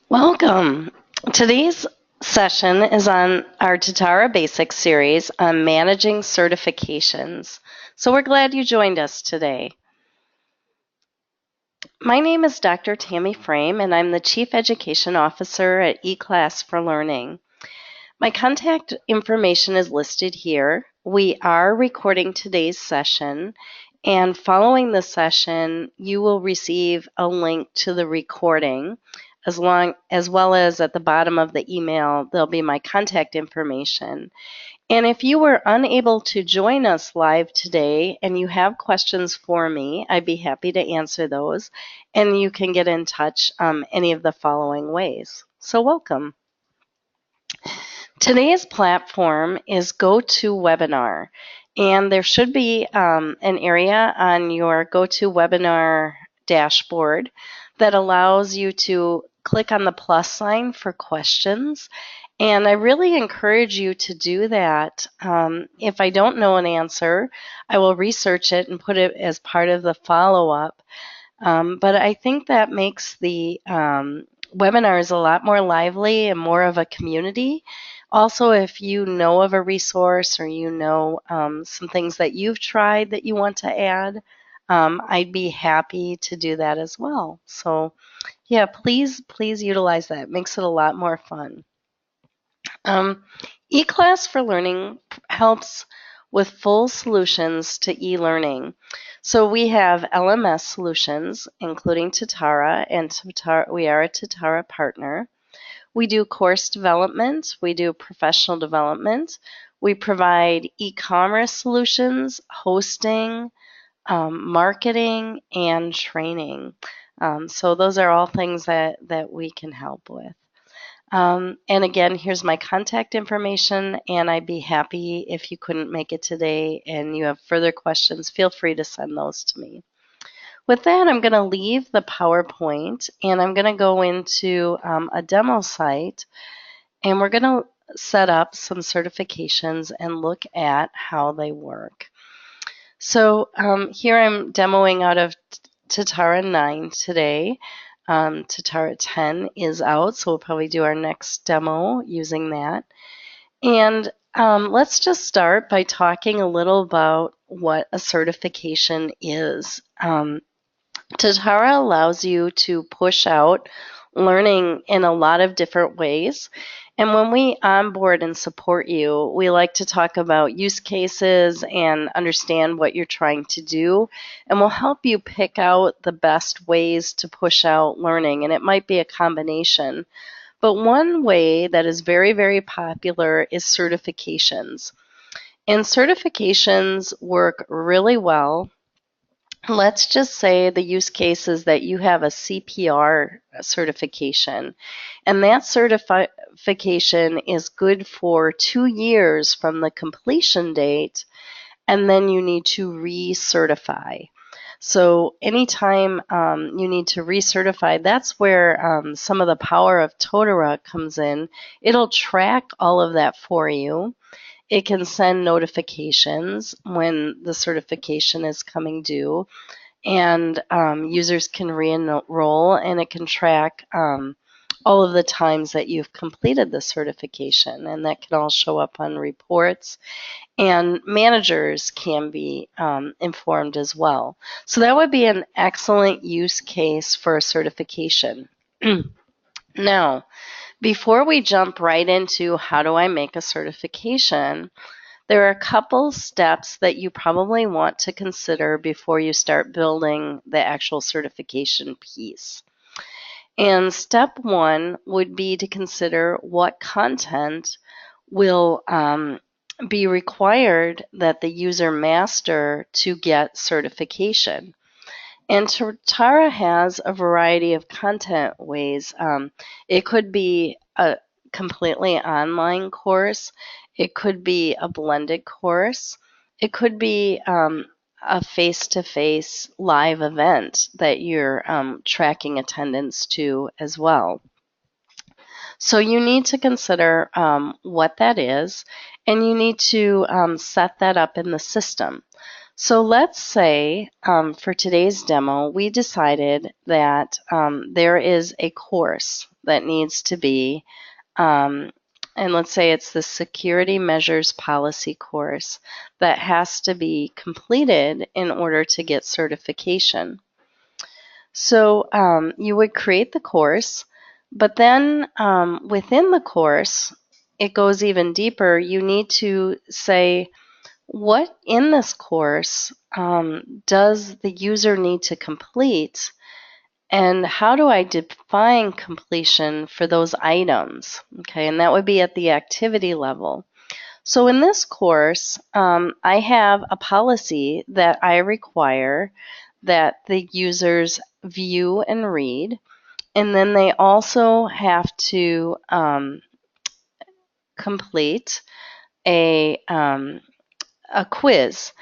Welcome. Today's session is on our Totara Basics series on managing certifications. So we're glad you joined us today. My name is Dr. Tammy Frame, and I'm the Chief Education Officer at eClass for Learning. My contact information is listed here. We are recording today's session, and following the session, you will receive a link to the recording, as well as at the bottom of the email, there'll be my contact information. And if you were unable to join us live today and you have questions for me, I'd be happy to answer those. And you can get in touch any of the following ways. So welcome. Today's platform is GoToWebinar, and there should be an area on your GoToWebinar dashboard that allows you to click on the plus sign for questions. And I really encourage you to do that. If I don't know an answer, I will research it and put it as part of the follow-up. But I think that makes the webinars a lot more lively and more of a community. Also, if you know of a resource or you know some things that you've tried that you want to add, I'd be happy to do that as well. So yeah, please utilize that. It makes it a lot more fun. eClass for Learning helps with full solutions to e-learning. So we have LMS solutions, including Totara, and we are a Totara partner. We do course development. We do professional development. We provide e-commerce solutions, hosting, marketing, and training. So those are all things that we can help with. And again, here's my contact information, and I'd be happy if you couldn't make it today and you have further questions, feel free to send those to me. With that, I'm going to leave the PowerPoint, and I'm going to go into a demo site, and we're going to set up some certifications and look at how they work. So here I'm demoing out of Totara 9 today. Totara 10 is out, so we'll probably do our next demo using that. And let's just start by talking a little about what a certification is. Totara allows you to push out learning in a lot of different ways. And when we onboard and support you, we like to talk about use cases and understand what you're trying to do. And we'll help you pick out the best ways to push out learning. And it might be a combination. But one way that is very, very popular is certifications. And certifications work really well. Let's just say the use case is that you have a CPR certification, and that certification is good for 2 years from the completion date, and then you need to recertify. So anytime you need to recertify, that's where some of the power of Totara comes in. It'll track all of that for you. It can send notifications when the certification is coming due, and users can re-enroll, and it can track all of the times that you've completed the certification, and that can all show up on reports, and managers can be informed as well. So that would be an excellent use case for a certification. Now, before we jump right into how do I make a certification, there are a couple steps that you probably want to consider before you start building the actual certification piece. And step one would be to consider what content will be required that the user master to get certification. And Totara has a variety of content ways. It could be a completely online course. It could be a blended course. It could be a face-to-face live event that you're tracking attendance to as well. So you need to consider what that is, and you need to set that up in the system. So let's say for today's demo, we decided that there is a course that needs to be, and let's say it's the Security Measures Policy course that has to be completed in order to get certification. So you would create the course, but then within the course, it goes even deeper. You need to say, what in this course does the user need to complete, and how do I define completion for those items? Okay, and that would be at the activity level. So in this course, I have a policy that I require that the users view and read, and then they also have to complete a quiz.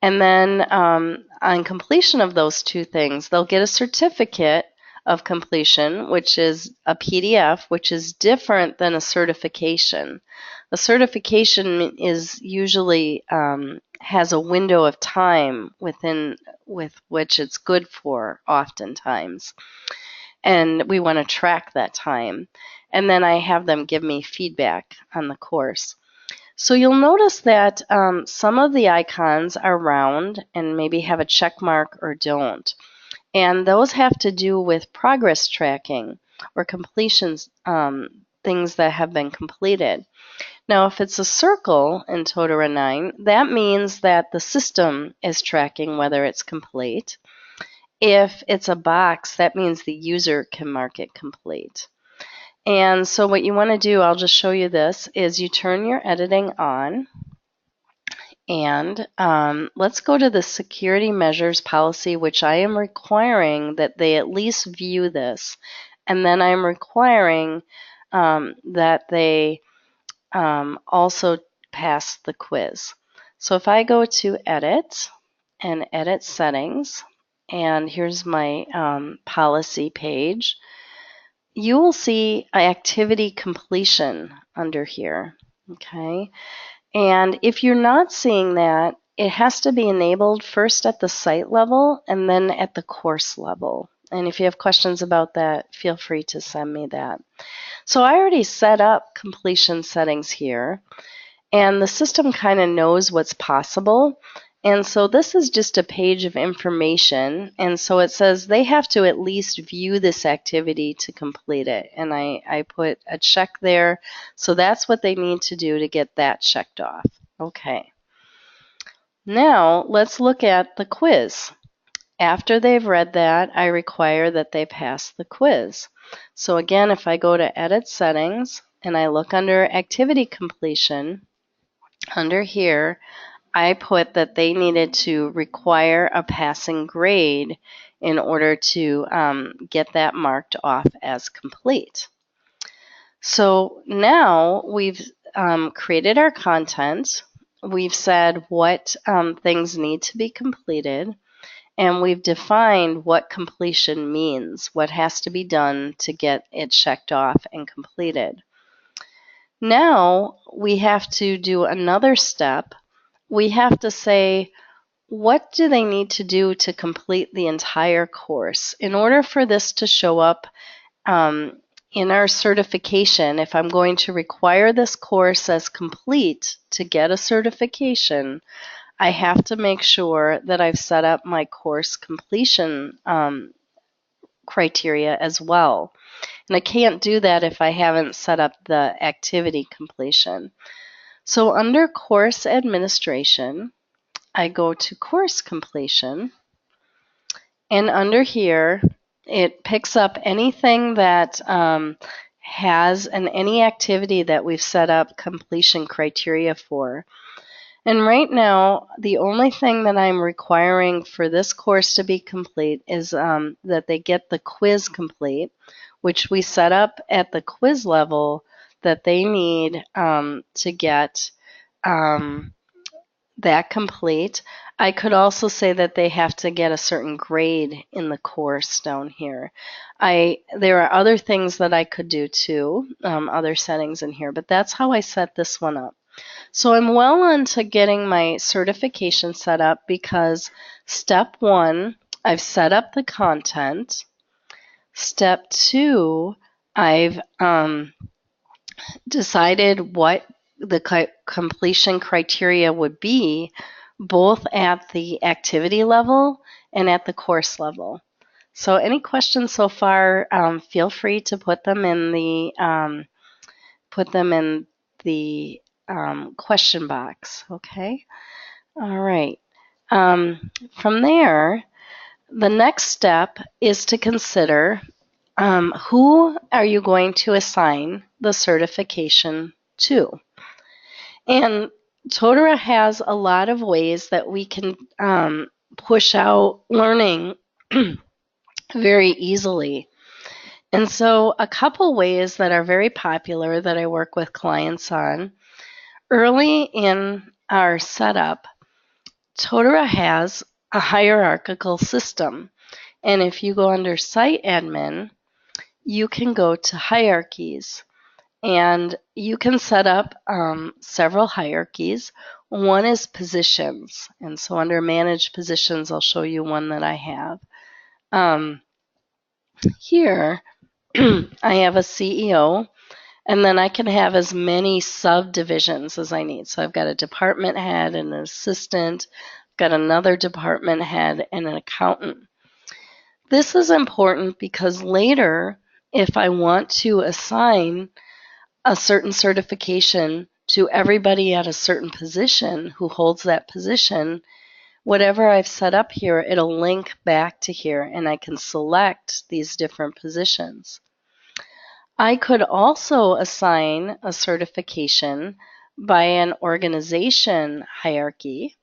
And then on completion of those two things, they'll get a certificate of completion, which is a PDF, which is different than a certification. A certification is usually has a window of time with which it's good for oftentimes. And we want to track that time. And then I have them give me feedback on the course. So you'll notice that some of the icons are round and maybe have a check mark or don't. And those have to do with progress tracking or completions, things that have been completed. Now, if it's a circle in Totara 9, that means that the system is tracking whether it's complete. If it's a box, that means the user can mark it complete. And so what you want to do, I'll just show you this, is you turn your editing on. And let's go to the security measures policy, which I am requiring that they at least view this. And then I'm requiring that they also pass the quiz. So if I go to Edit and Edit Settings, and here's my policy page, you will see activity completion under here, okay? And if you're not seeing that, it has to be enabled first at the site level and then at the course level. And if you have questions about that, feel free to send me that. So I already set up completion settings here, and the system kind of knows what's possible. And so this is just a page of information, and so it says they have to at least view this activity to complete it. And I put a check there, so that's what they need to do to get that checked off. Okay. Now let's look at the quiz. After they've read that, I require that they pass the quiz. So again, if I go to Edit Settings and I look under Activity Completion, under here, I put that they needed to require a passing grade in order to get that marked off as complete. So now we've created our content. We've said what things need to be completed, and we've defined what completion means, what has to be done to get it checked off and completed. Now we have to do another step. We have to say, what do they need to do to complete the entire course? In order for this to show up in our certification, if I'm going to require this course as complete to get a certification, I have to make sure that I've set up my course completion criteria as well. And I can't do that if I haven't set up the activity completion. So under Course Administration, I go to Course Completion, and under here, it picks up anything that has any activity that we've set up completion criteria for. And right now, the only thing that I'm requiring for this course to be complete is that they get the quiz complete, which we set up at the quiz level that they need to get that complete. I could also say that they have to get a certain grade in the course down here. There are other things that I could do too, other settings in here, but that's how I set this one up. So I'm well on to getting my certification set up because step 1, I've set up the content. Step 2, I've decided what the completion criteria would be, both at the activity level and at the course level. So any questions so far, feel free to put them in the question box, okay? All right. From there, the next step is to consider who are you going to assign the certification to? And Totara has a lot of ways that we can push out learning very easily. And so a couple ways that are very popular that I work with clients on, early in our setup, Totara has a hierarchical system. And if you go under Site Admin, you can go to Hierarchies. And you can set up several hierarchies. One is positions. And so under Manage Positions, I'll show you one that I have. Here, I have a CEO, and then I can have as many subdivisions as I need. So I've got a department head, an assistant, got another department head, and an accountant. This is important because later, if I want to assign a certain certification to everybody at a certain position who holds that position, whatever I've set up here, it'll link back to here, and I can select these different positions. I could also assign a certification by an organization hierarchy.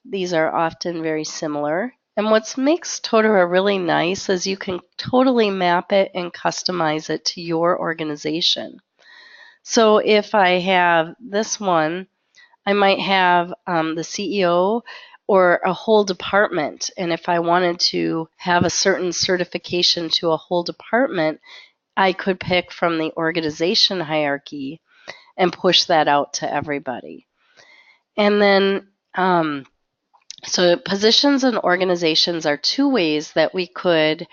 These are often very similar. And what makes Totara really nice is you can totally map it and customize it to your organization. So if I have this one, I might have the CEO or a whole department. And if I wanted to have a certain certification to a whole department, I could pick from the organization hierarchy and push that out to everybody. And then, so positions and organizations are two ways that we could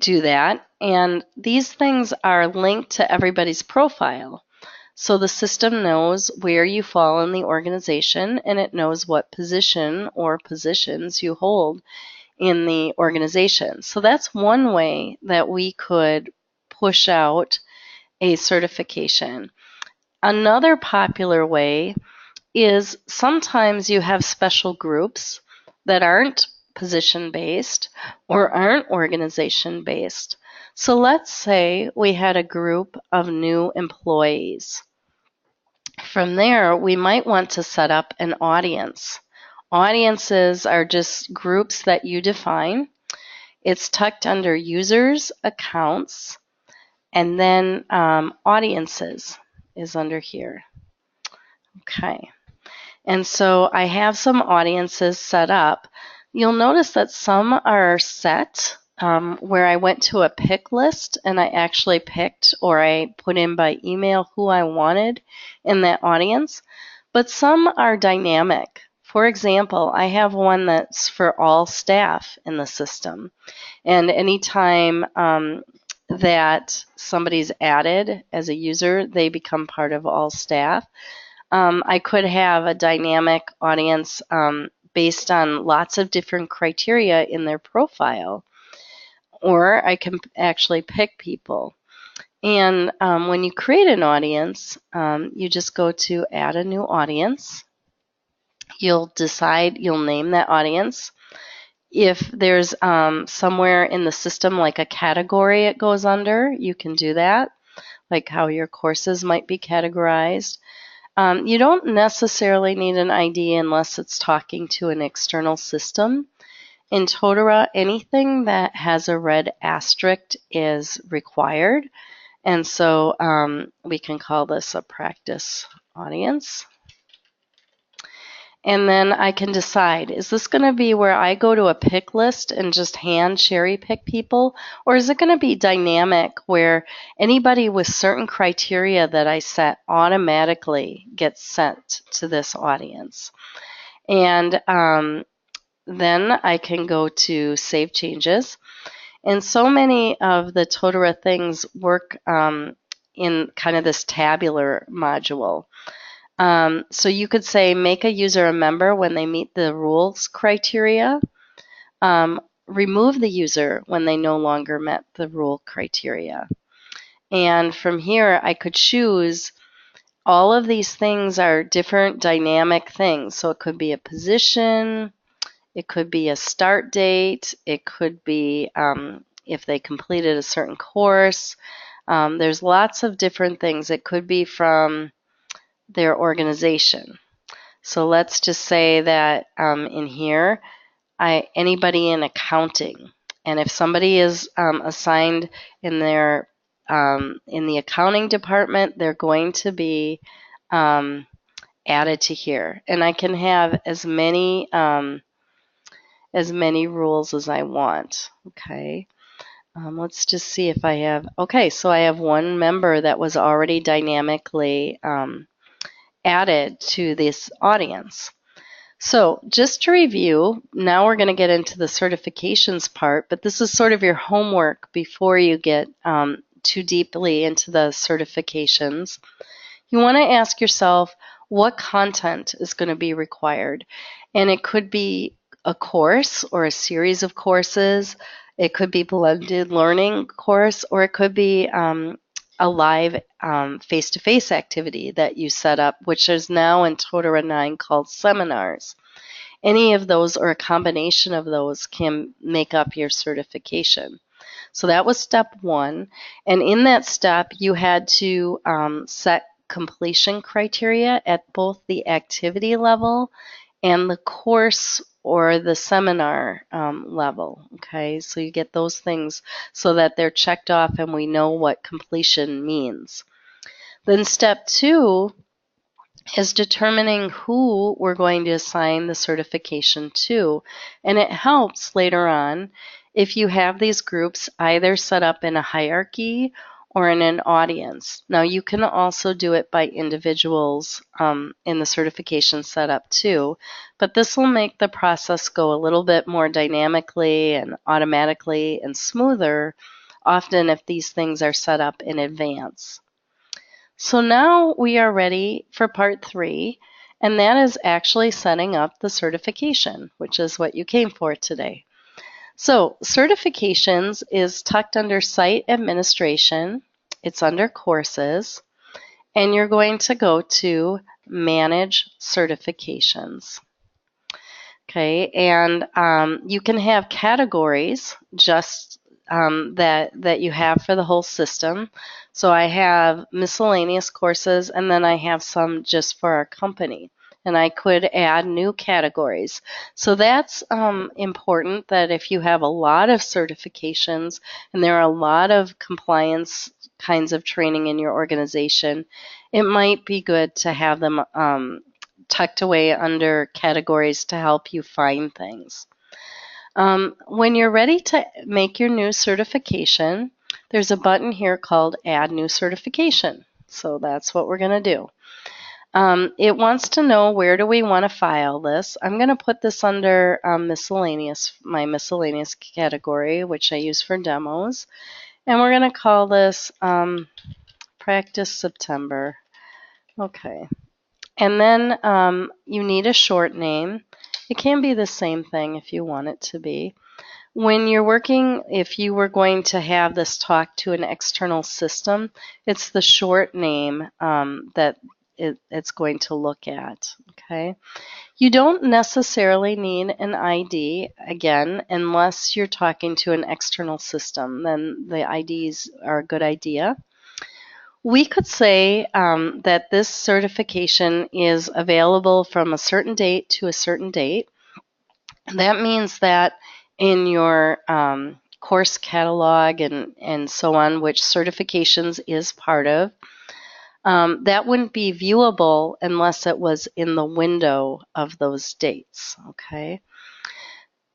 do that. And these things are linked to everybody's profile. So the system knows where you fall in the organization, and it knows what position or positions you hold in the organization. So that's one way that we could push out a certification. Another popular way is sometimes you have special groups that aren't position-based or aren't organization-based. So let's say we had a group of new employees. From there, we might want to set up an audience. Audiences are just groups that you define. It's tucked under users, accounts, and then audiences is under here. Okay. And so I have some audiences set up. You'll notice that some are set where I went to a pick list and I actually picked, or I put in by email who I wanted in that audience. But some are dynamic. For example, I have one that's for all staff in the system. And anytime that somebody's added as a user, they become part of all staff. I could have a dynamic audience based on lots of different criteria in their profile, or I can actually pick people. And when you create an audience, you just go to add a new audience. You'll name that audience. If there's somewhere in the system like a category it goes under, you can do that, like how your courses might be categorized. You don't necessarily need an ID unless it's talking to an external system. In Totara, anything that has a red asterisk is required. And so we can call this a practice audience. And then I can decide, is this going to be where I go to a pick list and just hand cherry pick people? Or is it going to be dynamic where anybody with certain criteria that I set automatically gets sent to this audience? And then I can go to Save Changes. And so many of the Totara things work in kind of this tabular module. So you could say make a user a member when they meet the rules criteria. Remove the user when they no longer met the rule criteria. And from here, I could choose all of these things are different dynamic things. So it could be a position, it could be a start date, it could be if they completed a certain course. There's lots of different things. It could be from their organization. So let's just say that in here, anybody in accounting, and if somebody is assigned in their in the accounting department, they're going to be added to here, and I can have as many rules as I want. Okay. Let's just see if I have. Okay, so I have one member that was already dynamically added to this audience. So just to review, now we're going to get into the certifications part, but this is sort of your homework before you get too deeply into the certifications. You want to ask yourself what content is going to be required. And it could be a course or a series of courses. It could be blended learning course, or it could be a live face-to-face activity that you set up, which is now in Totara 9 called seminars. Any of those or a combination of those can make up your certification. So that was step 1. And in that step, you had to set completion criteria at both the activity level and the course or the seminar level. Okay, so you get those things so that they're checked off and we know what completion means. Then step 2 is determining who we're going to assign the certification to. And it helps later on if you have these groups either set up in a hierarchy or in an audience. Now you can also do it by individuals in the certification setup too, but this will make the process go a little bit more dynamically and automatically and smoother, often if these things are set up in advance. So now we are ready for part 3, and that is actually setting up the certification, which is what you came for today. So certifications is tucked under site administration. It's under courses, and you're going to go to manage certifications. Okay, and you can have categories just that you have for the whole system. So I have miscellaneous courses, and then I have some just for our company. And I could add new categories. So that's important, that if you have a lot of certifications and there are a lot of compliance kinds of training in your organization, it might be good to have them tucked away under categories to help you find things. When you're ready to make your new certification, there's a button here called Add New Certification. So that's what we're going to do. It wants to know, where do we want to file this? I'm going to put this under miscellaneous, my miscellaneous category, which I use for demos. And we're going to call this Practice September. Okay. And then you need a short name. It can be the same thing if you want it to be. When you're working, if you were going to have this talk to an external system, it's the short name that it's going to look at. Okay. You don't necessarily need an ID, again, unless you're talking to an external system. Then the IDs are a good idea. We could say that this certification is available from a certain date to a certain date. That means that in your course catalog and so on, which certifications is part of, that wouldn't be viewable unless it was in the window of those dates, okay?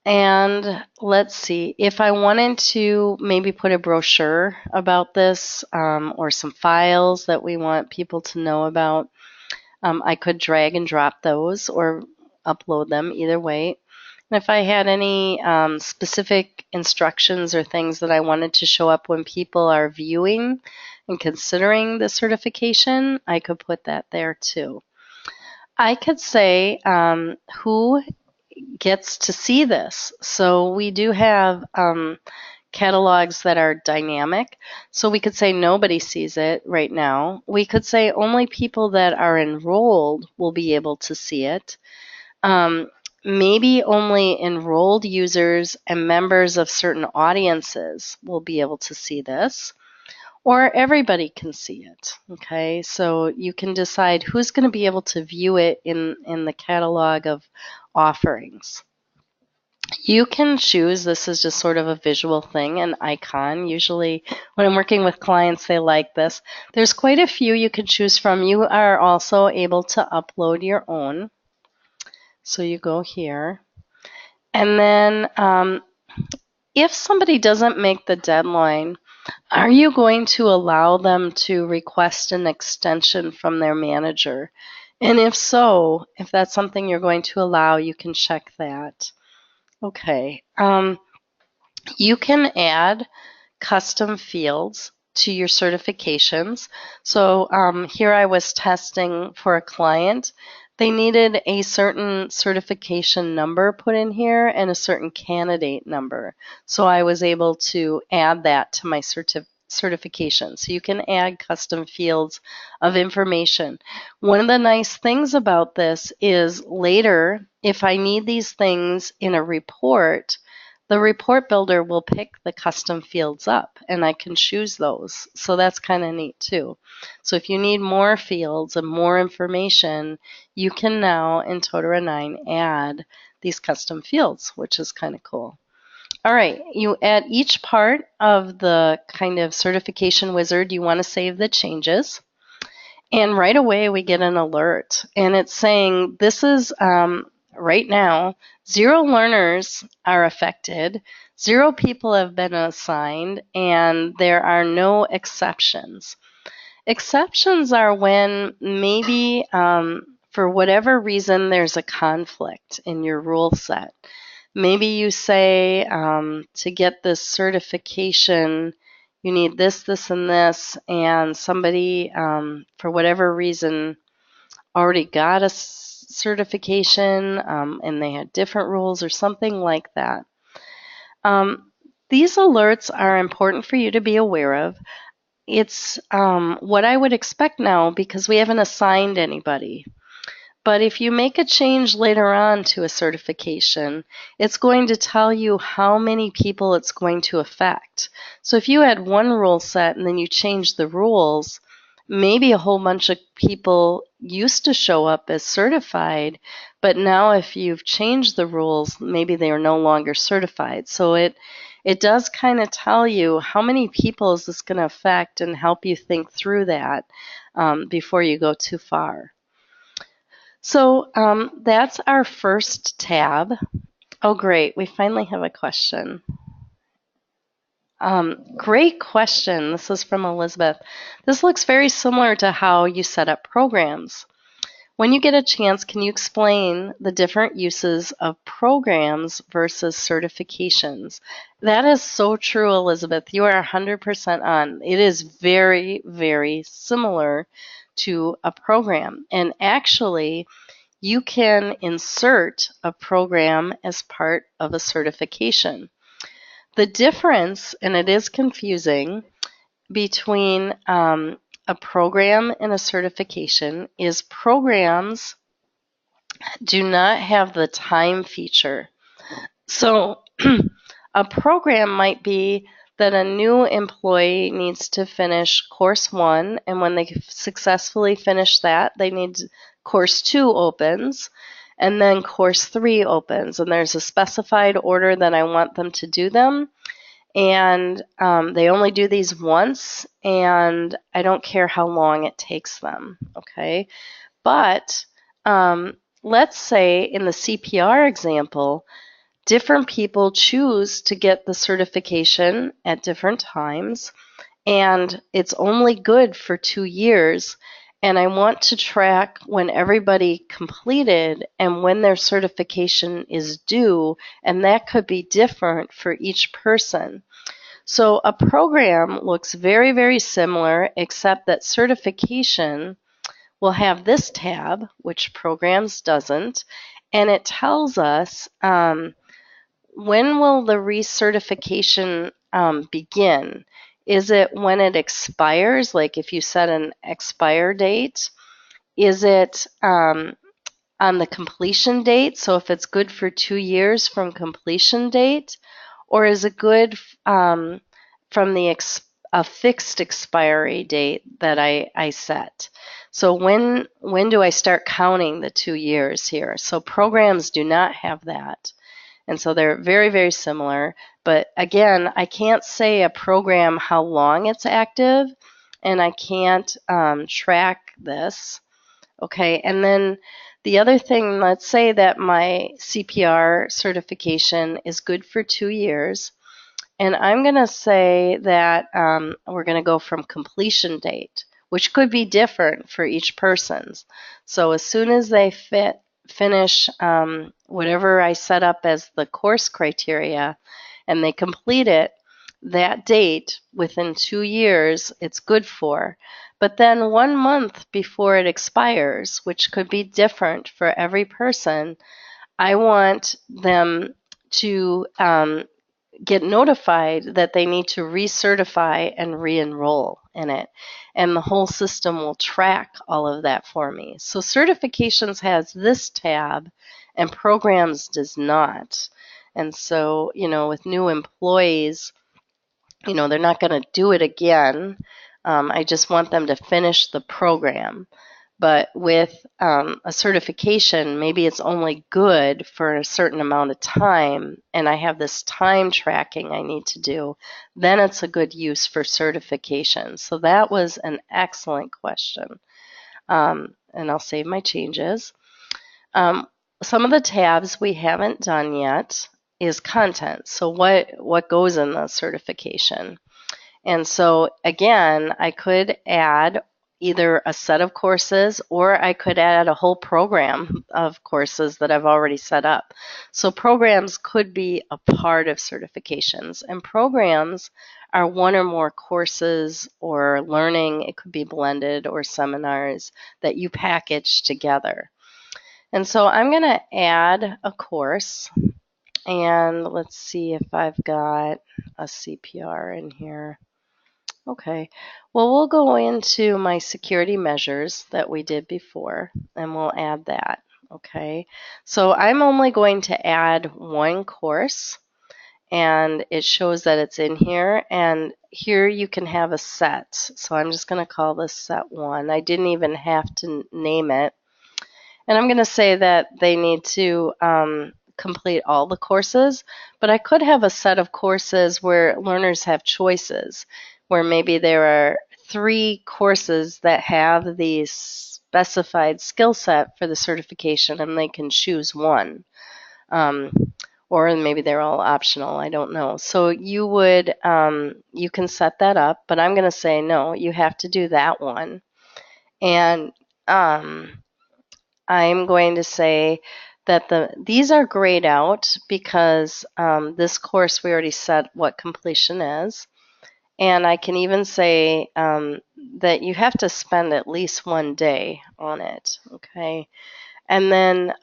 And let's see, if I wanted to maybe put a brochure about this or some files that we want people to know about, I could drag and drop those or upload them, either way. And if I had any specific instructions or things that I wanted to show up when people are viewing and considering the certification, I could put that there too. I could say who gets to see this. So we do have catalogs that are dynamic. So we could say nobody sees it right now. We could say only people that are enrolled will be able to see it. Maybe only enrolled users and members of certain audiences will be able to see this. Or everybody can see it, okay? So you can decide who's going to be able to view it in the catalog of offerings. You can choose, this is just sort of a visual thing, an icon. Usually when I'm working with clients, they like this. There's quite a few you can choose from. You are also able to upload your own. So you go here. And then if somebody doesn't make the deadline, are you going to allow them to request an extension from their manager? And if so, if that's something you're going to allow, you can check that. Okay. You can add custom fields to your certifications. So here I was testing for a client. They needed a certain certification number put in here and a certain candidate number. So I was able to add that to my certification. So you can add custom fields of information. One of the nice things about this is later, if I need these things in a report, the report builder will pick the custom fields up and I can choose those. So that's kind of neat too. So if you need more fields and more information, you can now in Totara 9 add these custom fields, which is kind of cool. All right, you at each part of the kind of certification wizard, you want to save the changes. And right away we get an alert and it's saying this is right now, 0 learners are affected, 0 people have been assigned, and there are no exceptions. Exceptions are when maybe for whatever reason there's a conflict in your rule set. Maybe you say to get this certification, you need this, this, and this, and somebody, for whatever reason, already got a certification and they had different rules or something like that. These alerts are important for you to be aware of. It's what I would expect now because we haven't assigned anybody. But if you make a change later on to a certification, it's going to tell you how many people it's going to affect. So if you had one rule set and then you change the rules, maybe a whole bunch of people used to show up as certified, but now if you've changed the rules, maybe they are no longer certified. So it does kind of tell you how many people is this going to affect and help you think through that before you go too far. So that's our first tab. Oh, great. We finally have a question. Great question. This is from Elizabeth. This looks very similar to how you set up programs. When you get a chance, can you explain the different uses of programs versus certifications? That is so true, Elizabeth. You are 100% on. It is very, very similar to a program. And actually, you can insert a program as part of a certification. The difference, and it is confusing, between a program and a certification is programs do not have the time feature. So a program might be that a new employee needs to finish course 1, and when they successfully finish that, they need course 2 opens, and then course 3 opens, and there's a specified order that I want them to do them. And they only do these once, and I don't care how long it takes them, okay? But let's say in the CPR example, different people choose to get the certification at different times, and it's only good for 2 years. And I want to track when everybody completed and when their certification is due, and that could be different for each person. So a program looks very, very similar, except that certification will have this tab, which programs doesn't, and it tells us when will the recertification begin. Is it when it expires, like if you set an expire date? Is it on the completion date, so if it's good for 2 years from completion date? Or is it good from a fixed expiry date that I set? So when do I start counting the 2 years here? So programs do not have that. And so they're very, very similar. But again, I can't say a program how long it's active, and I can't track this. Okay, and then the other thing, let's say that my CPR certification is good for 2 years, and I'm going to say that we're going to go from completion date, which could be different for each person's. So as soon as they finish whatever I set up as the course criteria and they complete it, that date within 2 years it's good for. But then 1 month before it expires, which could be different for every person, I want them to get notified that they need to recertify and re-enroll in it. And the whole system will track all of that for me. So certifications has this tab and programs does not. And so, with new employees, they're not going to do it again. I just want them to finish the program. But with a certification, maybe it's only good for a certain amount of time, and I have this time tracking I need to do. Then it's a good use for certification. So that was an excellent question. And I'll save my changes. Some of the tabs we haven't done yet is content. So what goes in the certification? And so again, I could add either a set of courses or I could add a whole program of courses that I've already set up. So programs could be a part of certifications, and programs are one or more courses or learning. It could be blended or seminars that you package together. And so I'm going to add a course, and let's see if I've got a CPR in here. Okay, well, we'll go into my security measures that we did before, and we'll add that. Okay, so I'm only going to add one course, and it shows that it's in here, and here you can have a set. So I'm just going to call this set 1. I didn't even have to name it. And I'm going to say that they need to complete all the courses, but I could have a set of courses where learners have choices, where maybe there are 3 courses that have the specified skill set for the certification, and they can choose one. Or maybe they're all optional, I don't know. So you can set that up, but I'm going to say, no, you have to do that one. And I'm going to say that these are grayed out because this course we already set what completion is. And I can even say that you have to spend at least 1 day on it, okay? And then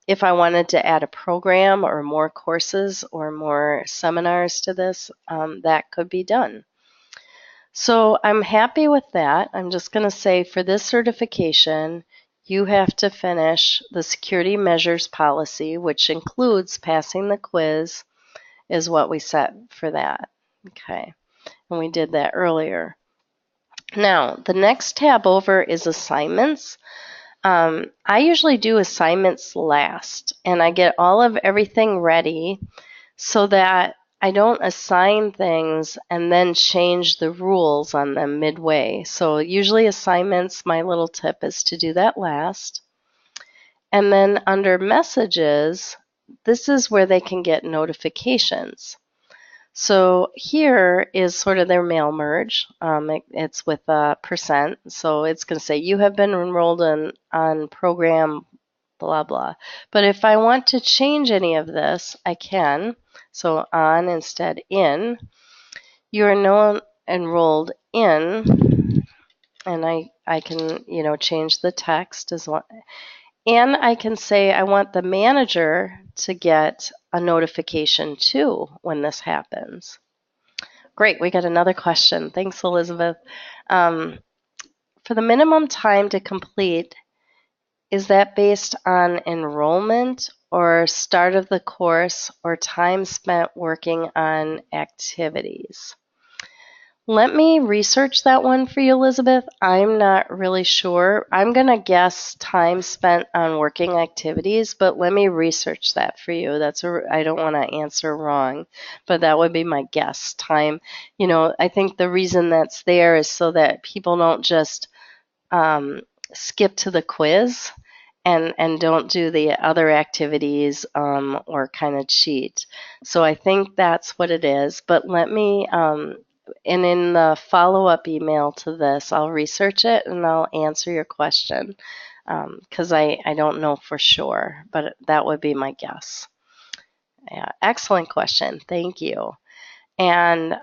if I wanted to add a program or more courses or more seminars to this, that could be done. So I'm happy with that. I'm just going to say for this certification, you have to finish the security measures policy, which includes passing the quiz, is what we set for that. Okay, and we did that earlier. Now, the next tab over is assignments. I usually do assignments last, and I get all of everything ready so that I don't assign things and then change the rules on them midway. So usually assignments, my little tip is to do that last. And then under messages, this is where they can get notifications. So here is sort of their mail merge. It's with a %. So it's going to say you have been enrolled on program blah, blah. But if I want to change any of this, I can. So on instead in. You are now enrolled in, and I can, change the text as well. And I can say I want the manager to get a notification too when this happens. Great, we got another question. Thanks, Elizabeth. For the minimum time to complete, is that based on enrollment or start of the course or time spent working on activities? Let me research that one for you, Elizabeth. I'm not really sure. I'm going to guess time spent on working activities, but let me research that for you. I don't want to answer wrong, but that would be my guess. Time, I think the reason that's there is so that people don't just skip to the quiz and don't do the other activities or kind of cheat. So I think that's what it is. But let me... and in the follow-up email to this, I'll research it and I'll answer your question because I don't know for sure, but that would be my guess. Yeah, excellent question. Thank you. And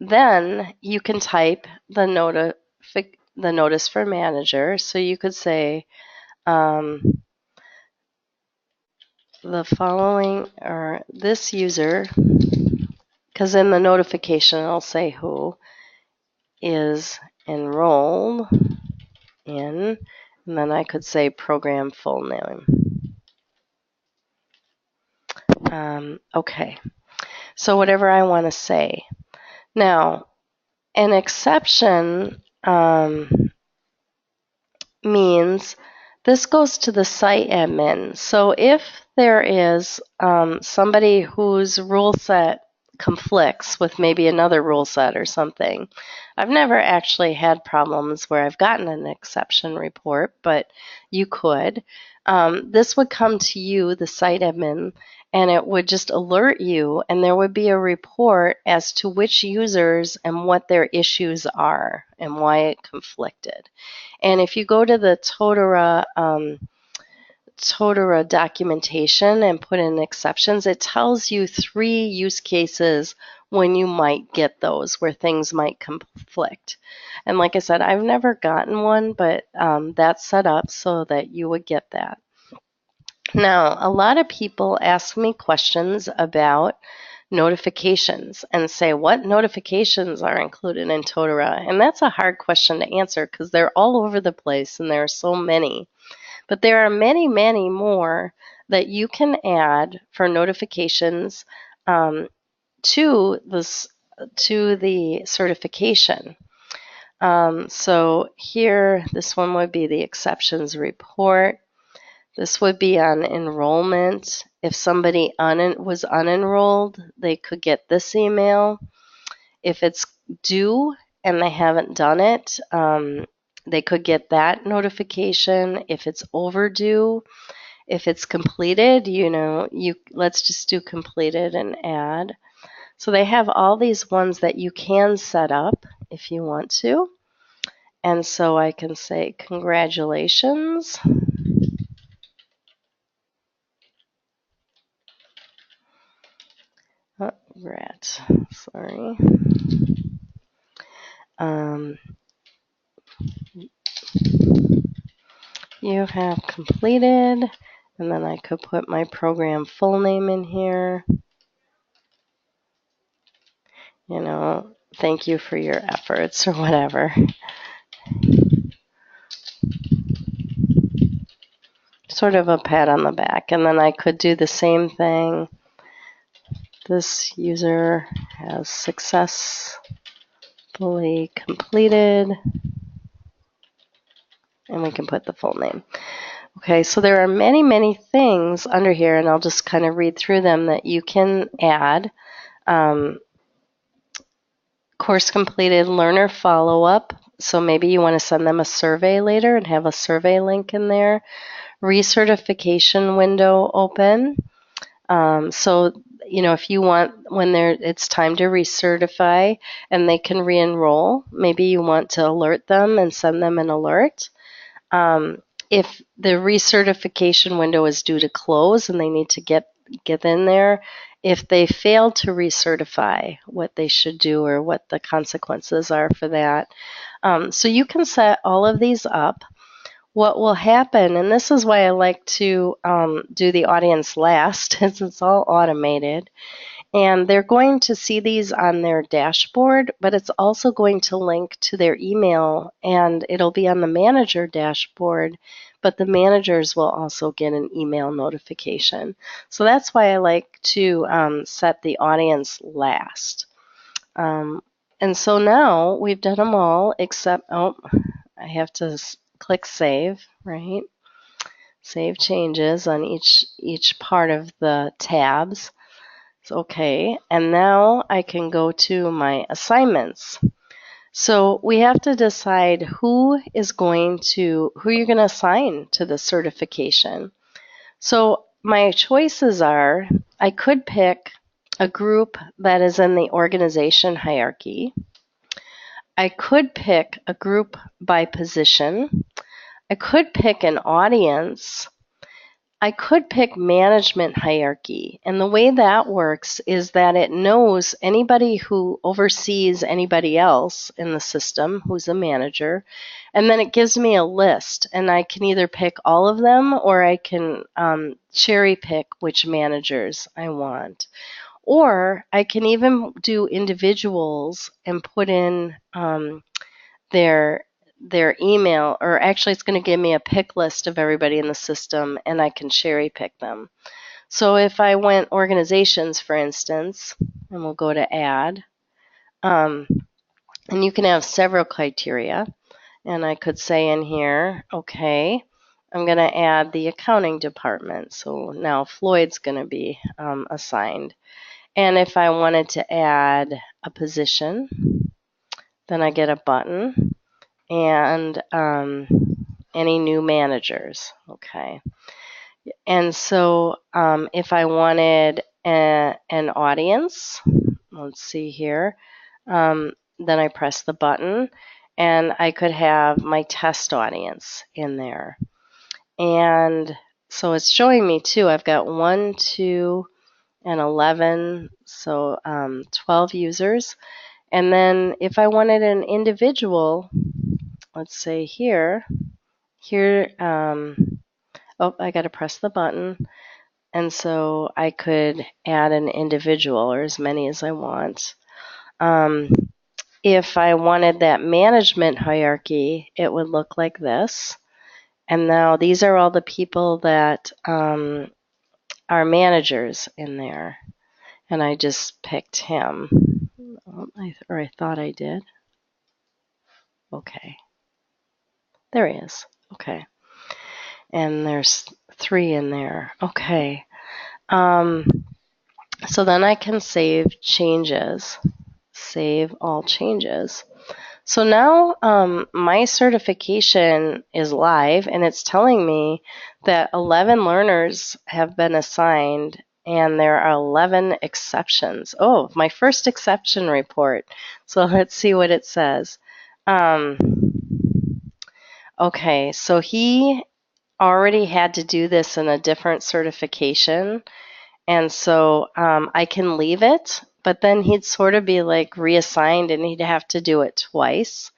then you can type the notice for manager. So you could say the following or this user, because in the notification it'll say who is enrolled in, and then I could say program full name. Okay, so whatever I want to say. Now, an exception means this goes to the site admin. So if there is somebody whose rule set conflicts with maybe another rule set or something. I've never actually had problems where I've gotten an exception report, but you could. This would come to you, the site admin, and it would just alert you, and there would be a report as to which users and what their issues are and why it conflicted. And if you go to the Totara documentation and put in exceptions, it tells you 3 use cases when you might get those, where things might conflict. And like I said, I've never gotten one, but that's set up so that you would get that. Now, a lot of people ask me questions about notifications and say, what notifications are included in Totara? And that's a hard question to answer because they're all over the place and there are so many. But there are many, many more that you can add for notifications to the certification. So here, this one would be the exceptions report. This would be on enrollment. If somebody was unenrolled, they could get this email. If it's due and they haven't done it, they could get that notification. If it's overdue, if it's completed, let's just do completed and add. So they have all these ones that you can set up if you want to. And so I can say congratulations. Oh, rat, sorry. You have completed, and then I could put my program full name in here. Thank you for your efforts or whatever. Sort of a pat on the back. And then I could do the same thing. This user has successfully completed. And we can put the full name. Okay, so there are many, many things under here, and I'll just kind of read through them that you can add. Course completed learner follow-up. So maybe you want to send them a survey later and have a survey link in there. Recertification window open. So, if you want, when it's time to recertify and they can re-enroll, maybe you want to alert them and send them an alert. If the recertification window is due to close and they need to get in there, if they fail to recertify, what they should do or what the consequences are for that. So you can set all of these up. What will happen, and this is why I like to do the audience last, is it's all automated. And they're going to see these on their dashboard, but it's also going to link to their email, and it'll be on the manager dashboard, but the managers will also get an email notification. So that's why I like to set the audience last. And so now we've done them all, except, I have to click save, right? Save changes on each part of the tabs. Okay, and now I can go to my assignments. So we have to decide who you're going to assign to the certification. So my choices are, I could pick a group that is in the organization hierarchy. I could pick a group by position. I could pick an audience. I could pick management hierarchy. And the way that works is that it knows anybody who oversees anybody else in the system who's a manager. And then it gives me a list. And I can either pick all of them or I can cherry pick which managers I want. Or I can even do individuals and put in their email, or actually it's going to give me a pick list of everybody in the system and I can cherry pick them. So if I went organizations, for instance, and we'll go to add, and you can have several criteria, and I could say in here, okay, I'm going to add the accounting department. So now Floyd's going to be assigned. And if I wanted to add a position, then I get a button and any new managers. Okay. And so if I wanted an audience, let's see here, then I press the button and I could have my test audience in there. And so it's showing me too, I've got 1, 2, and 11, so 12 users. And then if I wanted an individual, let's say here, I got to press the button. And so I could add an individual or as many as I want. If I wanted that management hierarchy, it would look like this. And now these are all the people that are managers in there. And I just picked him. I thought I did. Okay. There he is. Okay. And there's 3 in there. Okay. So then I can save changes. Save all changes. So now my certification is live and it's telling me that 11 learners have been assigned and there are 11 exceptions. Oh, my first exception report. So let's see what it says. Okay, so he already had to do this in a different certification. And so I can leave it, but then he'd sort of be like reassigned and he'd have to do it twice.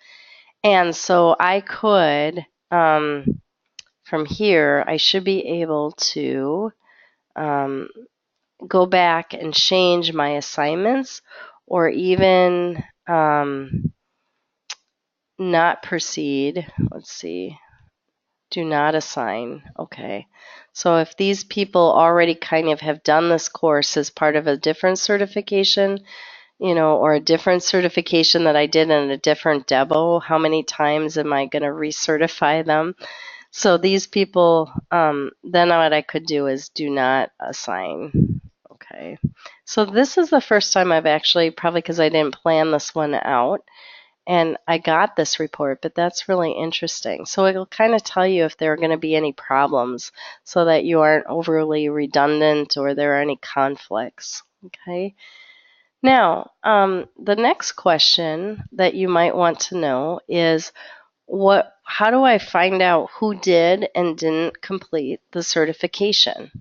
And so I could, from here, I should be able to go back and change my assignments or even not proceed. Let's see. Do not assign. Okay. So if these people already kind of have done this course as part of a different certification, or a different certification that I did in a different demo, how many times am I going to recertify them? So these people, then what I could do is do not assign. Okay. So this is the first time I've actually, probably because I didn't plan this one out, and I got this report, but that's really interesting. So it'll kind of tell you if there are going to be any problems so that you aren't overly redundant or there are any conflicts. Okay. Now, the next question that you might want to know is how do I find out who did and didn't complete the certification?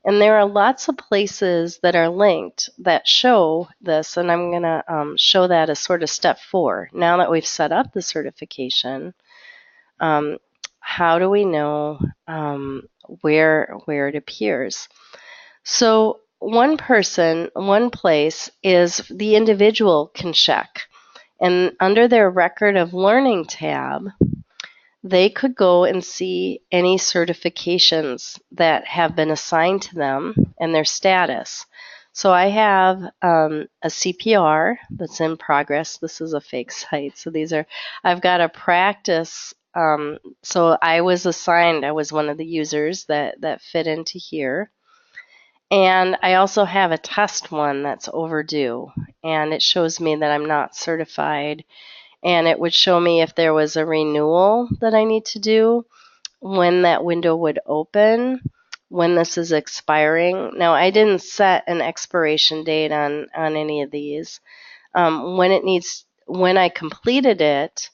And there are lots of places that are linked that show this, and I'm going to show that as sort of step 4. Now that we've set up the certification, how do we know where it appears? So one place is the individual can check. And under their record of learning tab, they could go and see any certifications that have been assigned to them and their status. So I have a CPR that's in progress. This is a fake site. So I've got a practice. So I was assigned, I was one of the users that fit into here. And I also have a test one that's overdue. And it shows me that I'm not certified. And it would show me if there was a renewal that I need to do, when that window would open, when this is expiring. Now, I didn't set an expiration date on any of these. When I completed it,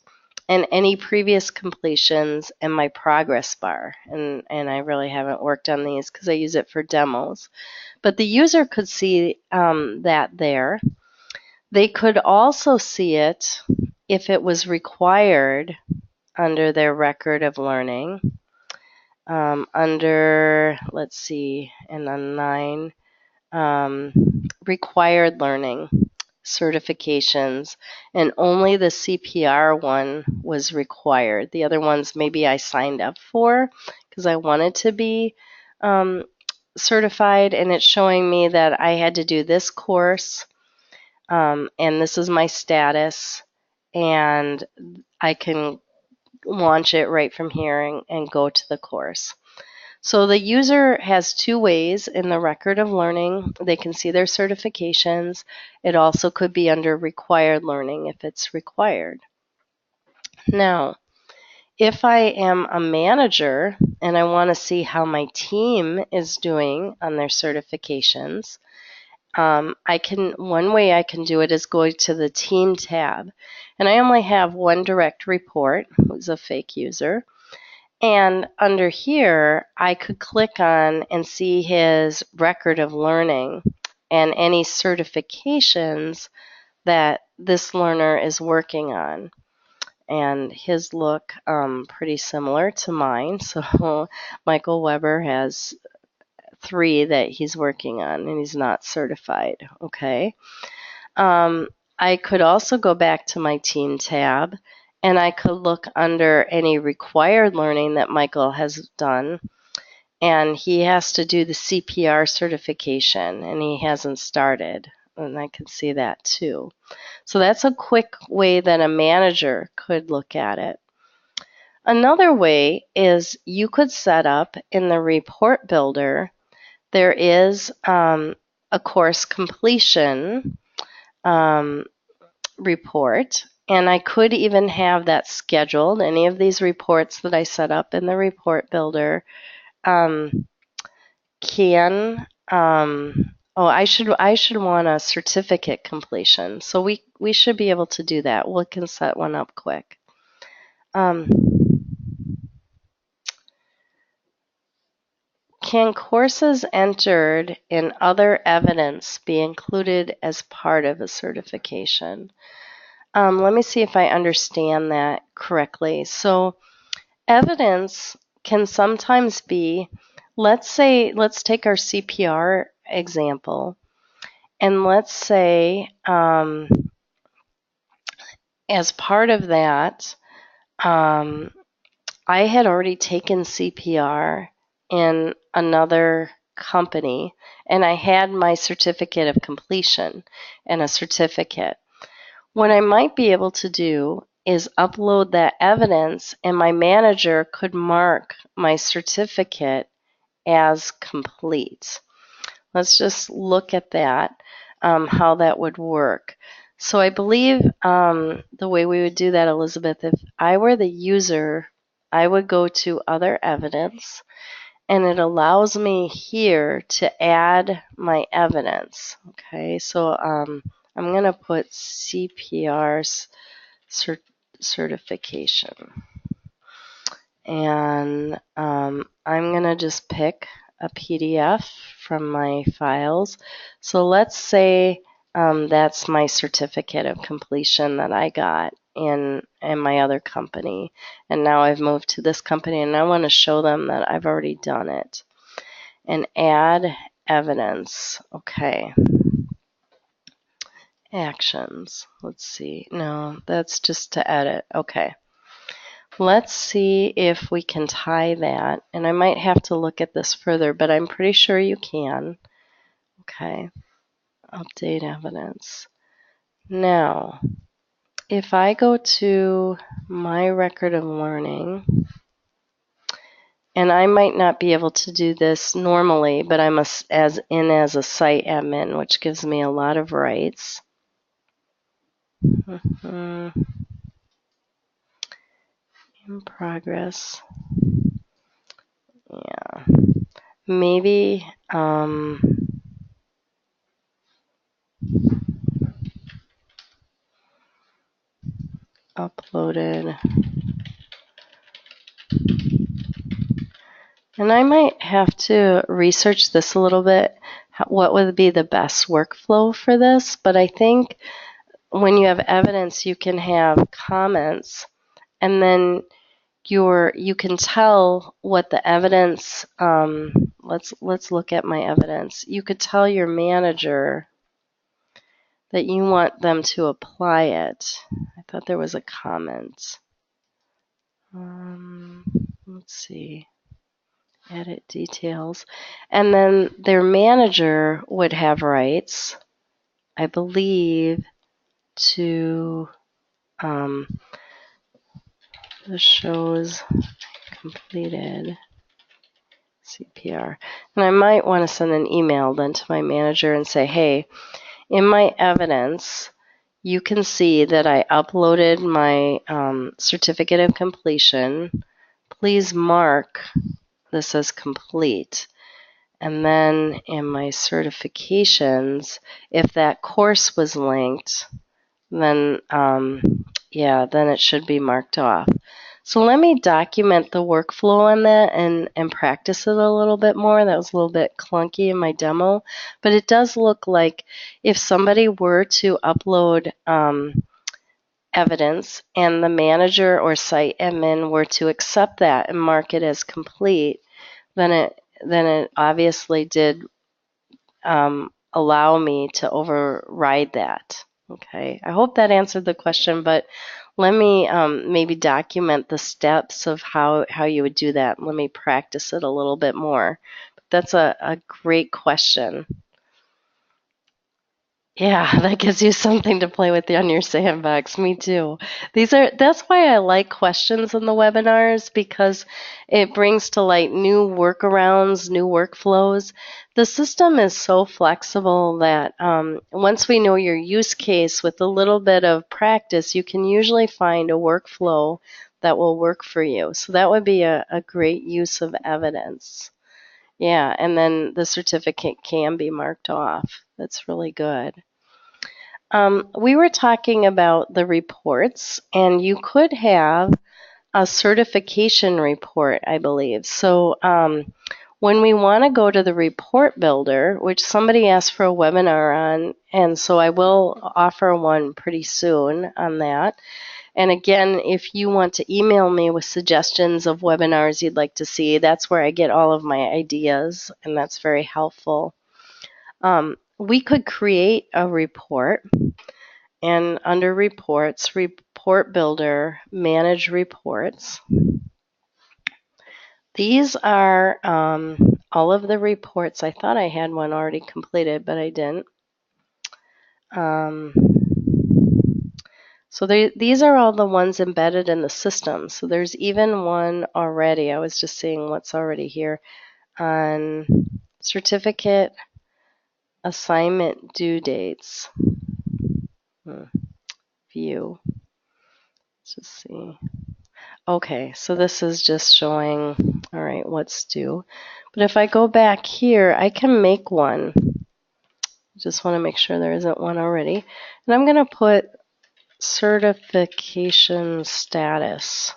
and any previous completions, and my progress bar. And I really haven't worked on these because I use it for demos. But the user could see that there. They could also see it if it was required under their record of learning. Under, let's see, and on 9, required learning certifications, and only the CPR one was required. The other ones maybe I signed up for because I wanted to be certified, and it's showing me that I had to do this course, and this is my status, and I can launch it right from here and go to the course. So the user has 2 ways in the record of learning. They can see their certifications. It also could be under required learning if it's required. Now, if I am a manager and I want to see how my team is doing on their certifications, one way I can do it is go to the team tab. And I only have one direct report, who's a fake user. And under here, I could click on and see his record of learning and any certifications that this learner is working on. And his look pretty similar to mine. So Michael Weber has 3 that he's working on, and he's not certified. Okay. I could also go back to my team tab, and I could look under any required learning that Michael has done, and he has to do the CPR certification, and he hasn't started, and I can see that too. So that's a quick way that a manager could look at it. Another way is you could set up in the report builder, there is a course completion report, and I could even have that scheduled. Any of these reports that I set up in the report builder I should want a certificate completion. So we should be able to do that. We can set one up quick. Can courses entered in other evidence be included as part of a certification? Let me see if I understand that correctly. So evidence can sometimes be, let's take our CPR example, and let's say as part of that, I had already taken CPR in another company, and I had my certificate of completion and a certificate. What I might be able to do is upload that evidence, and my manager could mark my certificate as complete. Let's just look at that, how that would work. So I believe the way we would do that, Elizabeth, if I were the user, I would go to Other Evidence, and it allows me here to add my evidence. Okay, so I'm going to put CPR certification. And I'm going to just pick a PDF from my files. So let's say that's my certificate of completion that I got in my other company. And now I've moved to this company, and I want to show them that I've already done it. And add evidence. Okay. Actions. Let's see. No, that's just to edit. Okay. Let's see if we can tie that. And I might have to look at this further, but I'm pretty sure you can. Okay. Update evidence. Now, if I go to my record of learning, and I might not be able to do this normally, but I'm as a site admin, which gives me a lot of rights. In progress. Yeah. Maybe uploaded. And I might have to research this a little bit, what would be the best workflow for this. But I think when you have evidence, you can have comments, and then you can tell what the evidence, let's look at my evidence. You could tell your manager that you want them to apply it. I thought there was a comment. Let's see. Edit details. And then their manager would have rights, I believe, to the shows completed CPR. And I might want to send an email then to my manager and say, hey, in my evidence, you can see that I uploaded my certificate of completion. Please mark this as complete. And then in my certifications, if that course was linked, then then it should be marked off. So let me document the workflow on that and practice it a little bit more. That was a little bit clunky in my demo, but it does look like if somebody were to upload evidence and the manager or site admin were to accept that and mark it as complete, then it obviously did allow me to override that. Okay, I hope that answered the question, but let me maybe document the steps of how you would do that. Let me practice it a little bit more. That's a great question. Yeah, that gives you something to play with on your sandbox. Me too. That's why I like questions in the webinars, because it brings to light new workarounds, new workflows. The system is so flexible that once we know your use case with a little bit of practice, you can usually find a workflow that will work for you. So that would be a great use of evidence. Yeah, and then the certificate can be marked off. That's really good. We were talking about the reports, and you could have a certification report, I believe. So when we want to go to the report builder, which somebody asked for a webinar on, and so I will offer one pretty soon on that. And again, if you want to email me with suggestions of webinars you'd like to see, that's where I get all of my ideas, and that's very helpful. We could create a report. And under reports, report builder, manage reports. These are all of the reports. I thought I had one already completed, but I didn't. So these are all the ones embedded in the system. So there's even one already. I was just seeing what's already here on certificate assignment due dates. View. Let's just see. Okay, so this is just showing, all right, what's due. But if I go back here, I can make one. Just want to make sure there isn't one already. And I'm going to put certification status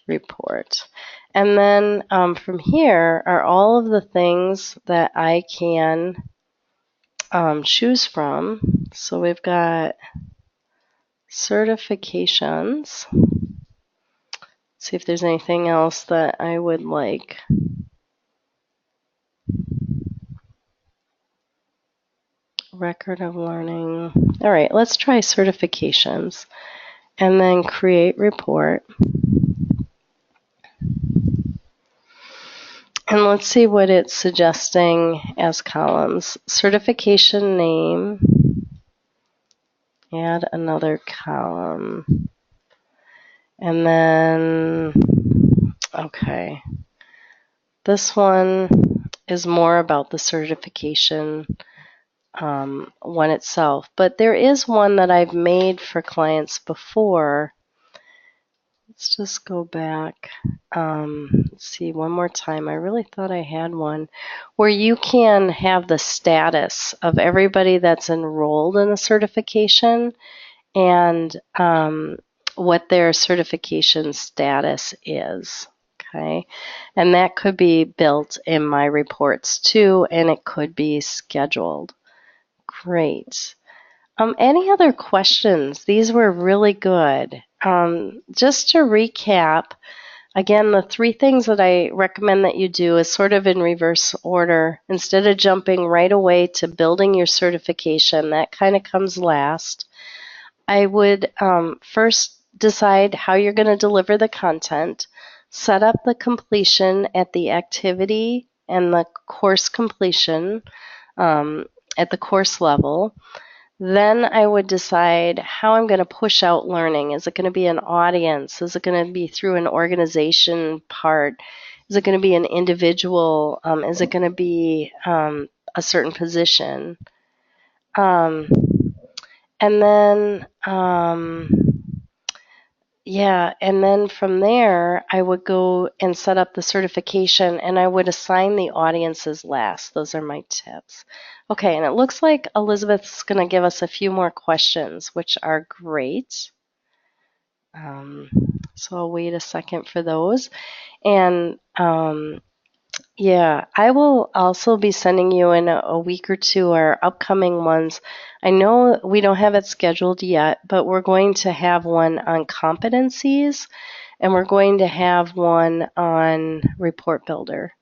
report. And then from here are all of the things that I can choose from. So we've got certifications. See if there's anything else that I would like. Record of learning. All right, let's try certifications. And then create report. And let's see what it's suggesting as columns. Certification name. Add another column. And then, okay. This one is more about the certification one itself. But there is one that I've made for clients before. Let's just go back. Let's see one more time. I really thought I had one where you can have the status of everybody that's enrolled in the certification and what their certification status is. Okay, and that could be built in my reports too, and it could be scheduled. Great. Any other questions? These were really good. Just to recap, again, the 3 things that I recommend that you do is sort of in reverse order. Instead of jumping right away to building your certification, that kind of comes last. I would first decide how you're going to deliver the content, set up the completion at the activity and the course completion at the course level. Then I would decide how I'm going to push out learning. Is it going to be an audience? Is it going to be through an organization part? Is it going to be an individual? Is it going to be a certain position? And then, and then from there, I would go and set up the certification, and I would assign the audiences last. Those are my tips. Okay, and it looks like Elizabeth's going to give us a few more questions, which are great. So I'll wait a second for those. And yeah, I will also be sending you in a week or two our upcoming ones. I know we don't have it scheduled yet, but we're going to have one on competencies, and we're going to have one on report builder.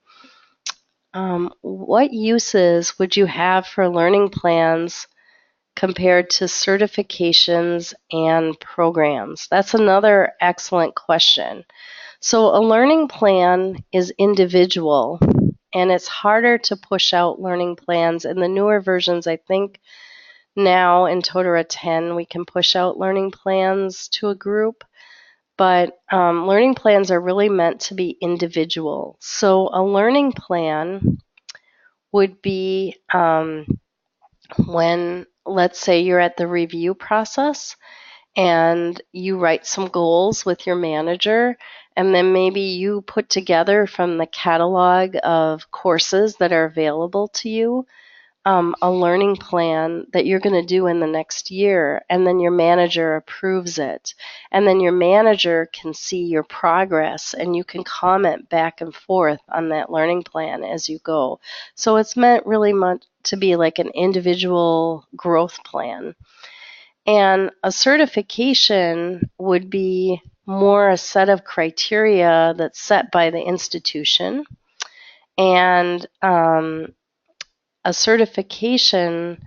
What uses would you have for learning plans compared to certifications and programs? That's another excellent question. So a learning plan is individual, and it's harder to push out learning plans. In the newer versions, I think now in Totara 10, we can push out learning plans to a group, but learning plans are really meant to be individual. So a learning plan would be when, let's say, you're at the review process and you write some goals with your manager, and then maybe you put together from the catalog of courses that are available to you a learning plan that you're going to do in the next year, and then your manager approves it. And then your manager can see your progress, and you can comment back and forth on that learning plan as you go. So it's meant really much to be like an individual growth plan. And a certification would be more a set of criteria that's set by the institution. And a certification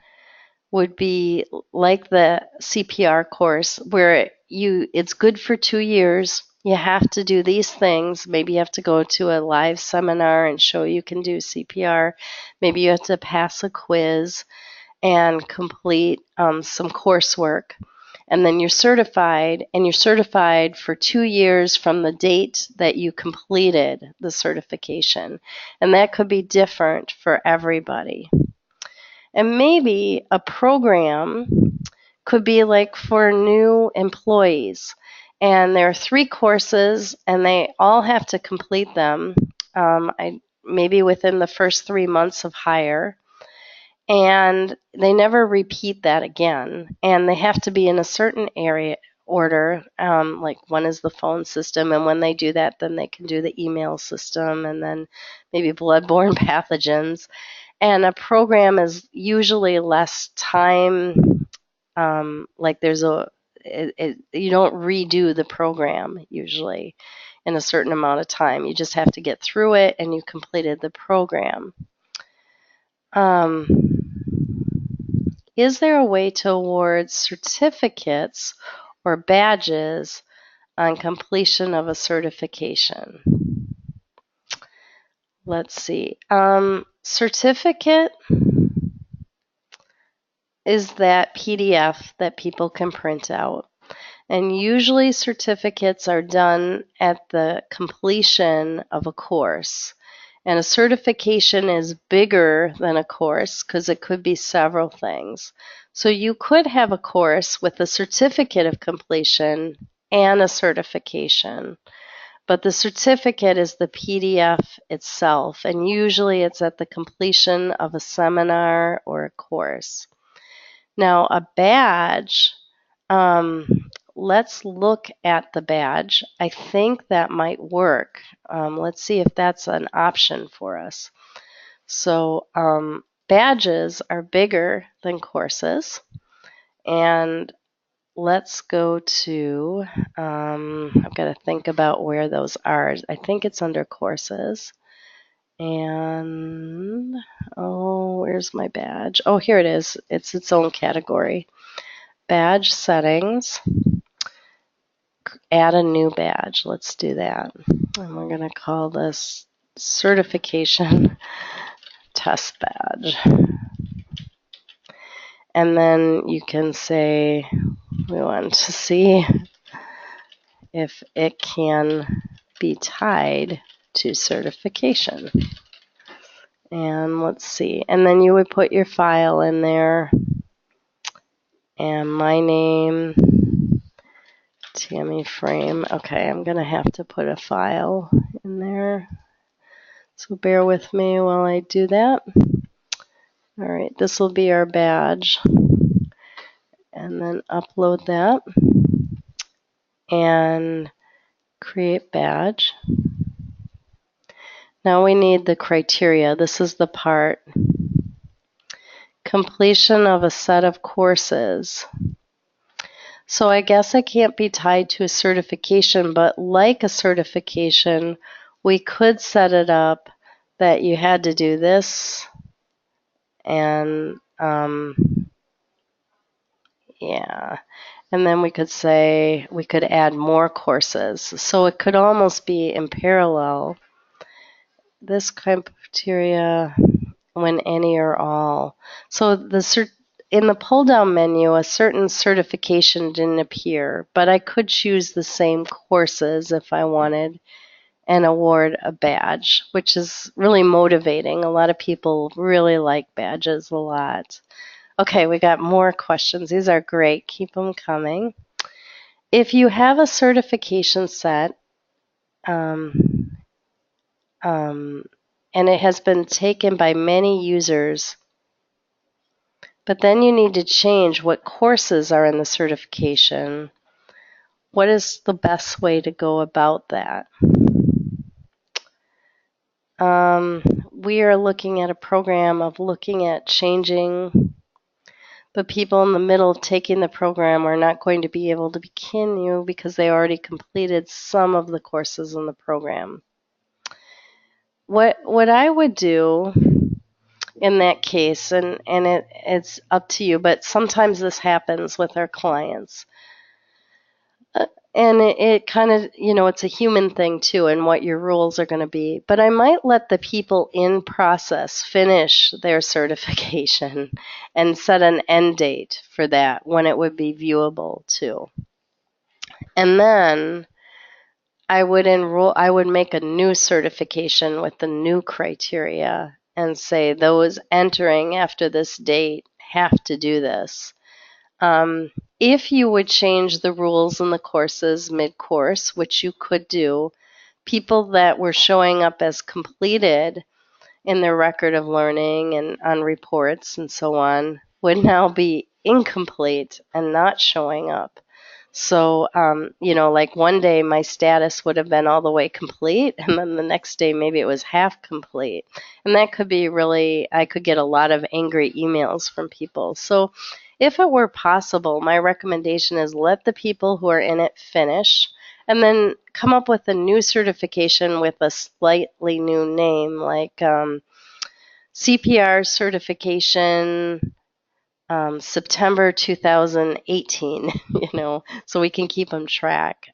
would be like the CPR course, where it's good for 2 years. You have to do these things. Maybe you have to go to a live seminar and show you can do CPR. Maybe you have to pass a quiz and complete some coursework. And then you're certified, and you're certified for 2 years from the date that you completed the certification. And that could be different for everybody. And maybe a program could be like for new employees. And there are 3 courses, and they all have to complete them maybe within the first 3 months of hire. And they never repeat that again. And they have to be in a certain order. Like one is the phone system, and when they do that, then they can do the email system, and then maybe bloodborne pathogens. And a program is usually less time. Like you don't redo the program usually in a certain amount of time. You just have to get through it, and you completed the program. Is there a way to award certificates or badges on completion of a certification? Let's see. Certificate is that PDF that people can print out. And usually certificates are done at the completion of a course. And a certification is bigger than a course because it could be several things. So you could have a course with a certificate of completion and a certification. But the certificate is the PDF itself, and usually it's at the completion of a seminar or a course. Now, a badge, let's look at the badge. I think that might work. Let's see if that's an option for us. So badges are bigger than courses. And let's go to, I've got to think about where those are. I think it's under courses. And, where's my badge? Oh, here it is. It's its own category. Badge settings. Add a new badge. Let's do that. And we're going to call this certification test badge. And then you can say we want to see if it can be tied to certification. And let's see. And then you would put your file in there. And my name, Tammy Frame. Okay, I'm going to have to put a file in there. So bear with me while I do that. All right, this will be our badge. And then upload that. And create badge. Now we need the criteria. This is the part. Completion of a set of courses. So I guess it can't be tied to a certification, but like a certification, we could set it up that you had to do this and yeah. And then we could say we could add more courses. So it could almost be in parallel. This criteria when any or all. So in the pull-down menu, a certain certification didn't appear, but I could choose the same courses if I wanted and award a badge, which is really motivating. A lot of people really like badges a lot. Okay, we got more questions. These are great. Keep them coming. If you have a certification set, and it has been taken by many users, but then you need to change what courses are in the certification. What is the best way to go about that? We are looking at a program of looking at changing, but people in the middle of taking the program are not going to be able to continue because they already completed some of the courses in the program. What I would do in that case, and it's up to you, but sometimes this happens with our clients. And it kind of, it's a human thing too, and what your rules are going to be. But I might let the people in process finish their certification and set an end date for that when it would be viewable too. And then I would make a new certification with the new criteria and say those entering after this date have to do this. If you would change the rules in the courses mid-course, which you could do, people that were showing up as completed in their record of learning and on reports and so on would now be incomplete and not showing up. So, like one day my status would have been all the way complete, and then the next day maybe it was half complete. And that could be really, I could get a lot of angry emails from people. So, if it were possible, my recommendation is let the people who are in it finish and then come up with a new certification with a slightly new name, like CPR certification September 2018, so we can keep them track.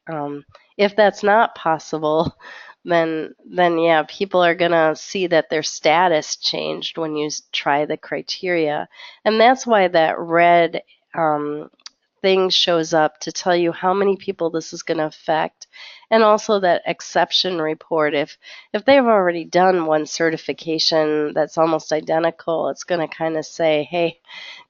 If that's not possible, then yeah, people are going to see that their status changed when you try the criteria. And that's why that red thing shows up to tell you how many people this is going to affect, and also that exception report. If they've already done one certification that's almost identical, it's going to kind of say, hey,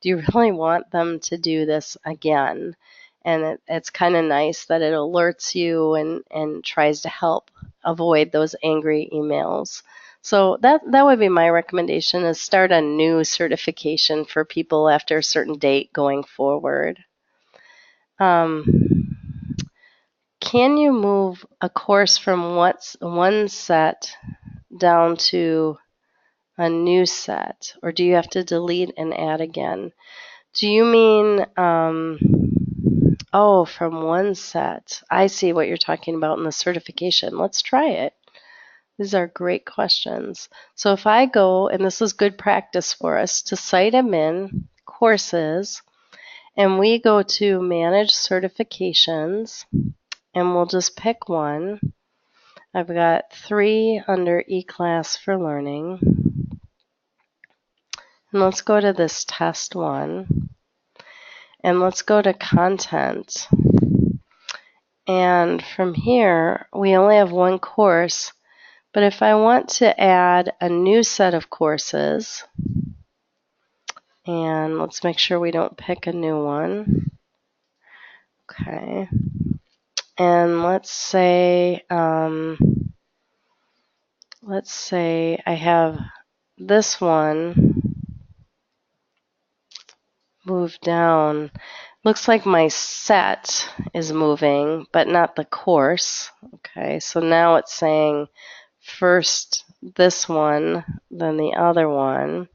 do you really want them to do this again? And it's kind of nice that it alerts you and tries to help avoid those angry emails. So that would be my recommendation, is start a new certification for people after a certain date going forward. Can you move a course from one set down to a new set, or do you have to delete and add again? Do you mean, from one set? I see what you're talking about in the certification. Let's try it. These are great questions. So if I go, and this is good practice for us, to site admin, courses, and we go to manage certifications, and we'll just pick one. I've got 3 under eClass for learning. And let's go to this test one. And let's go to content. And from here, we only have one course. But if I want to add a new set of courses, and let's make sure we don't pick a new one. Okay. And let's say I have this one move down. Looks like my set is moving, but not the course. Okay, so now it's saying first this one, then the other one.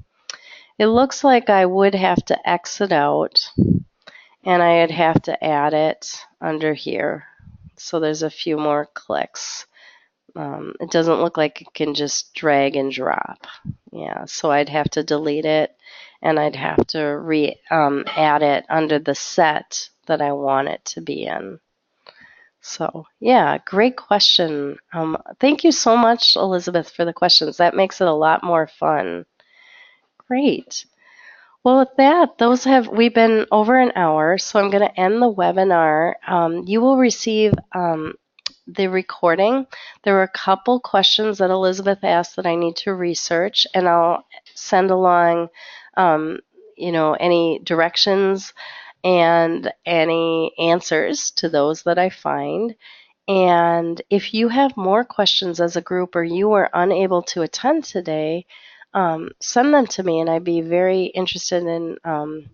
It looks like I would have to exit out, and I'd have to add it under here. So there's a few more clicks. It doesn't look like it can just drag and drop. Yeah, so I'd have to delete it, and I'd have to add it under the set that I want it to be in. So, yeah, great question. Thank you so much, Elizabeth, for the questions. That makes it a lot more fun. Great. Well, with that, we've been over an hour, so I'm going to end the webinar. You will receive the recording. There were a couple questions that Elizabeth asked that I need to research, and I'll send along, any directions and any answers to those that I find. And if you have more questions as a group, or you were unable to attend today, send them to me, and I'd be very interested in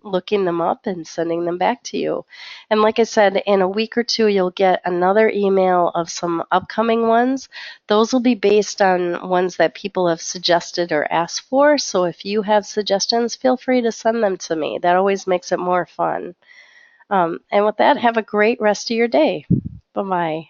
looking them up and sending them back to you. And like I said, in a week or two, you'll get another email of some upcoming ones. Those will be based on ones that people have suggested or asked for. So if you have suggestions, feel free to send them to me. That always makes it more fun. And with that, have a great rest of your day. Bye-bye.